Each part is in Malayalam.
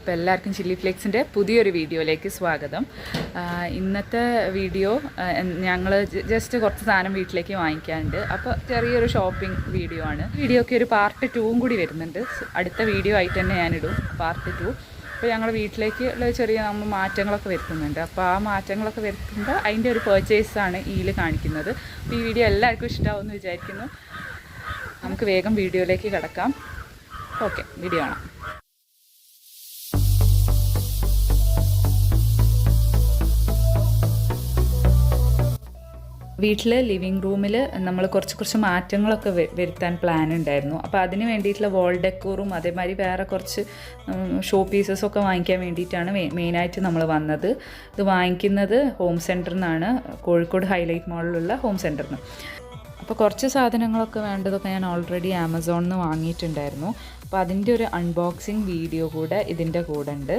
അപ്പോൾ എല്ലാവർക്കും ചില്ലി ഫ്ലേക്സിൻ്റെ പുതിയൊരു വീഡിയോയിലേക്ക് സ്വാഗതം. ഇന്നത്തെ വീഡിയോ ഞങ്ങൾ ജസ്റ്റ് കുറച്ച് സാധനം വീട്ടിലേക്ക് വാങ്ങിക്കാനുണ്ട്. അപ്പോൾ ചെറിയൊരു ഷോപ്പിംഗ് വീഡിയോ ആണ്. വീഡിയോയ്ക്ക് ഒരു പാർട്ട് 2 കൂടി വരുന്നുണ്ട്. അടുത്ത വീഡിയോ ആയിട്ട് തന്നെ ഞാനിടും പാർട്ട് 2. അപ്പോൾ ഞങ്ങൾ വീട്ടിലേക്ക് ഉള്ള ചെറിയ നമ്മൾ മാറ്റങ്ങളൊക്കെ വരുത്തുന്നുണ്ട്. അപ്പോൾ ആ മാറ്റങ്ങളൊക്കെ വരുത്തുമ്പോൾ അതിൻ്റെ ഒരു പേർച്ചേസാണ് ഇതിൽ കാണിക്കുന്നത്. അപ്പോൾ ഈ വീഡിയോ എല്ലാവർക്കും ഇഷ്ടമാവുമെന്ന് വിചാരിക്കുന്നു. നമുക്ക് വേഗം വീഡിയോയിലേക്ക് കിടക്കാം. ഓക്കെ, വീഡിയോ കാണാം. വീട്ടിൽ ലിവിങ് റൂമിൽ നമ്മൾ കുറച്ച് മാറ്റങ്ങളൊക്കെ വരുത്താൻ പ്ലാൻ ഉണ്ടായിരുന്നു. അപ്പോൾ അതിന് വേണ്ടിയിട്ടുള്ള വാൾ ഡെക്കോറും അതേമാതിരി വേറെ കുറച്ച് ഷോ പീസസൊക്കെ വാങ്ങിക്കാൻ വേണ്ടിയിട്ടാണ് മെയിനായിട്ട് നമ്മൾ വന്നത്. ഇത് വാങ്ങിക്കുന്നത് ഹോം സെൻറ്ററിൽ നിന്നാണ്, കോഴിക്കോട് ഹൈലൈറ്റ് മാളിലുള്ള ഹോം സെൻറ്ററിൽ നിന്ന്. അപ്പോൾ കുറച്ച് സാധനങ്ങളൊക്കെ വേണ്ടതൊക്കെ ഞാൻ ഓൾറെഡി ആമസോണിൽ നിന്ന് വാങ്ങിയിട്ടുണ്ടായിരുന്നു. അപ്പോൾ അതിൻ്റെ ഒരു അൺബോക്സിങ് വീഡിയോ കൂടെ ഇതിൻ്റെ കൂടെ ഉണ്ട്.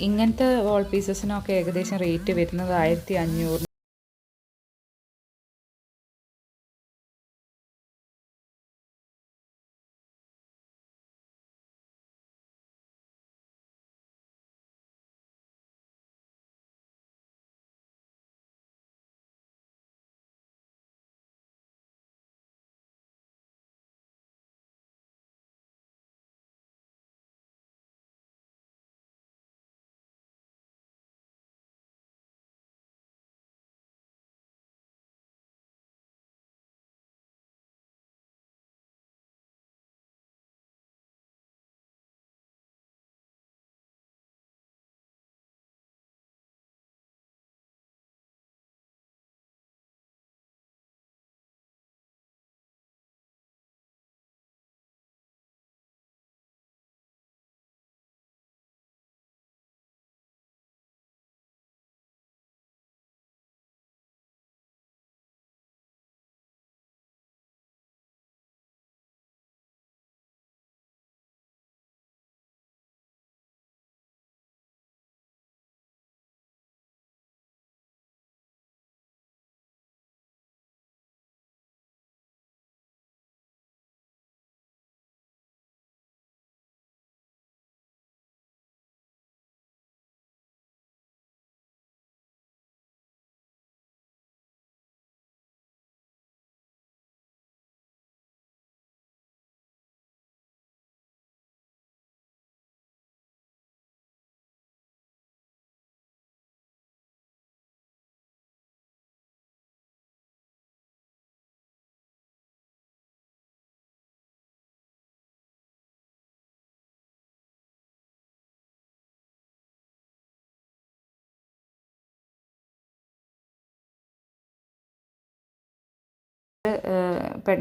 ഇങ്ങനത്തെ വാൾ പീസസിനൊക്കെ ഏകദേശം റേറ്റ് വരുന്നത് 1500.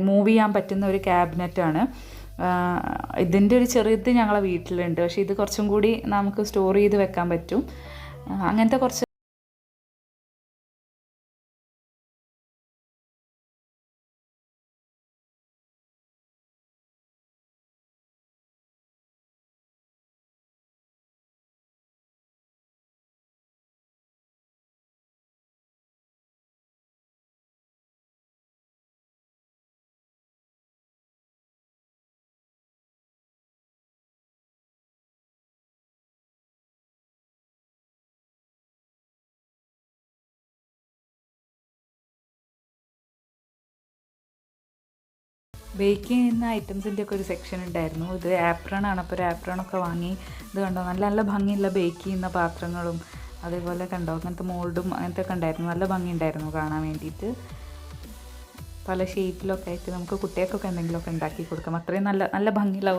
മൂവ് ചെയ്യാൻ പറ്റുന്ന ഒരു ക്യാബിനറ്റാണ്. ഇതിൻ്റെ ഒരു ചെറുത് ഞങ്ങളെ വീട്ടിലുണ്ട്, പക്ഷേ ഇത് കുറച്ചും കൂടി നമുക്ക് സ്റ്റോർ ചെയ്ത് വെക്കാൻ പറ്റും. അങ്ങനത്തെ കുറച്ച് ബേക്ക് ചെയ്യുന്ന ഐറ്റംസിൻ്റെ ഒക്കെ ഒരു സെക്ഷൻ ഉണ്ടായിരുന്നു. ഇത് ആപ്രണാണ്. അപ്പോൾ ഒരു ആപ്രണൊക്കെ വാങ്ങി. ഇത് കണ്ടോ, നല്ല നല്ല ഭംഗിയുള്ള ബേക്ക് ചെയ്യുന്ന പാത്രങ്ങളും അതേപോലെ കണ്ടോ അങ്ങനത്തെ മോൾഡും അങ്ങനത്തെ ഒക്കെ ഉണ്ടായിരുന്നു. നല്ല ഭംഗി ഉണ്ടായിരുന്നു കാണാൻ വേണ്ടിയിട്ട്. പല ഷേപ്പിലൊക്കെ ആയിട്ട് നമുക്ക് കുട്ടികൾക്കൊക്കെ എന്തെങ്കിലുമൊക്കെ ഉണ്ടാക്കി കൊടുക്കാം. അത്രയും നല്ല നല്ല ഭംഗിയുള്ള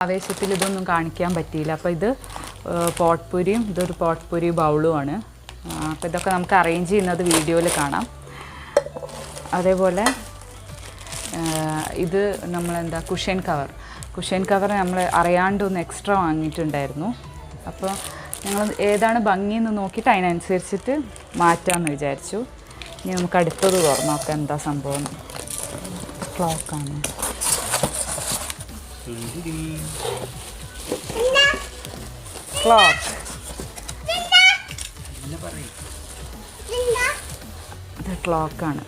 ആവേശത്തിൽ ഇതൊന്നും കാണിക്കാൻ പറ്റിയില്ല. അപ്പോൾ ഇത് പോട്ട്പുരിയും ഇതൊരു പോട്ട്പുരി ബൗളുമാണ്. അപ്പോൾ ഇതൊക്കെ നമുക്ക് അറേഞ്ച് ചെയ്യുന്നത് വീഡിയോയിൽ കാണാം. അതേപോലെ ഇത് നമ്മളെന്താ കുഷൻ കവർ നമ്മൾ അറിയാണ്ടൊന്ന് എക്സ്ട്രാ വാങ്ങിയിട്ടുണ്ടായിരുന്നു. അപ്പോൾ ഞങ്ങൾ ഏതാണ് ഭംഗിയെന്ന് നോക്കിയിട്ട് അതിനനുസരിച്ചിട്ട് മാറ്റാമെന്ന് വിചാരിച്ചു. ഇനി നമുക്ക് അടുത്തത് തുറന്നോക്കാം എന്താ സംഭവം. ക്ലോക്കാണ്. ക്ലോക്ക് ഇത് ക്ലോക്കാണ്.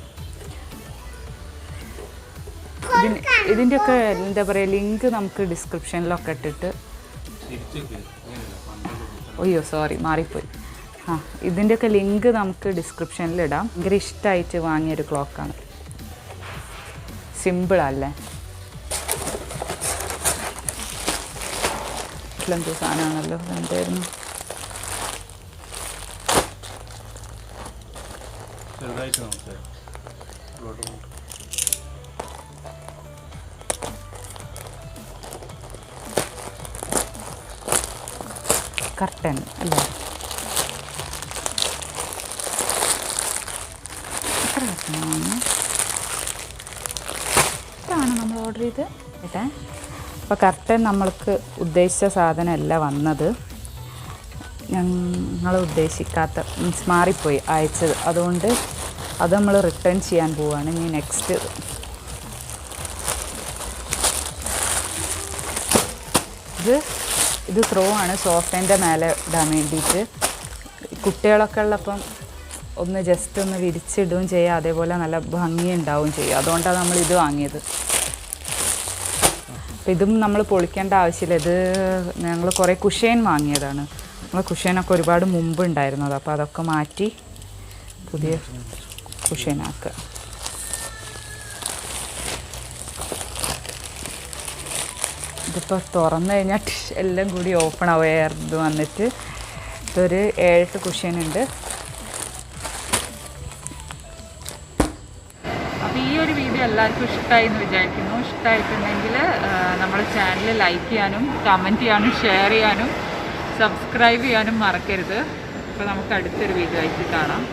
ഇതിൻ്റെയൊക്കെ എന്താ പറയുക ലിങ്ക് നമുക്ക് ഡിസ്ക്രിപ്ഷനിലൊക്കെ ഇട്ടിട്ട് അയ്യോ സോറി മാറിപ്പോയി. ഇതിൻ്റെയൊക്കെ ലിങ്ക് നമുക്ക് ഡിസ്ക്രിപ്ഷനിലിടാം. ഭയങ്കര ഇഷ്ടമായിട്ട് വാങ്ങിയൊരു ക്ലോക്കാണ്. സിമ്പിളല്ലേ? എന്തോ സാധനമാണല്ലോ എന്തായിരുന്നു. കർട്ടൻ അല്ലേ? എത്ര കർട്ടനാണ്? ഇതാണ് നമ്മൾ ഓർഡർ ചെയ്ത് കേട്ടെ. അപ്പോൾ കർട്ടൻ നമ്മൾക്ക് ഉദ്ദേശിച്ച സാധനമല്ല വന്നത്. ഞങ്ങൾ ഉദ്ദേശിക്കാത്ത മീൻസ് മാറിപ്പോയി അയച്ചത്. അതുകൊണ്ട് അത് നമ്മൾ റിട്ടേൺ ചെയ്യാൻ പോവുകയാണ്. ഇനി നെക്സ്റ്റ് ഇത് ത്രോ ആണ് സോഫേൻ്റെ മേലെ ഇടാൻ വേണ്ടിയിട്ട്. കുട്ടികളൊക്കെ ഉള്ളപ്പം ഒന്ന് ജസ്റ്റ് ഒന്ന് വിരിച്ചിടുകയും ചെയ്യുക, അതേപോലെ നല്ല ഭംഗിയുണ്ടാവുകയും ചെയ്യും. അതുകൊണ്ടാണ് നമ്മൾ ഇത് വാങ്ങിയത്. അപ്പം ഇതും നമ്മൾ പൊളിക്കേണ്ട ആവശ്യമില്ല. ഇത് ഞങ്ങൾ കുറേ കുഷ്യൻ വാങ്ങിയതാണ്. നമ്മൾ കുഷ്യനൊക്കെ ഒരുപാട് മുമ്പ് ഉണ്ടായിരുന്നത്. അപ്പോൾ അതൊക്കെ മാറ്റി പുതിയ കുഷ്യനാക്കുക. ഇതിപ്പോൾ തുറന്നു കഴിഞ്ഞാൽ എല്ലാം കൂടി ഓപ്പൺ ആവും. എയർ ഇത് വന്നിട്ട് ഇതൊരു 7-8 കുഷ്യനുണ്ട്. അപ്പോൾ ഈ ഒരു വീഡിയോ എല്ലാവർക്കും ഇഷ്ടമായി എന്ന് വിചാരിക്കുന്നു. ഇഷ്ടമായിട്ടുണ്ടെങ്കിൽ നമ്മുടെ ചാനൽ ലൈക്ക് ചെയ്യാനും കമൻറ്റ് ചെയ്യാനും ഷെയർ ചെയ്യാനും സബ്സ്ക്രൈബ് ചെയ്യാനും മറക്കരുത്. അപ്പോൾ നമുക്ക് അടുത്തൊരു വീഡിയോ ആയിട്ട് കാണാം.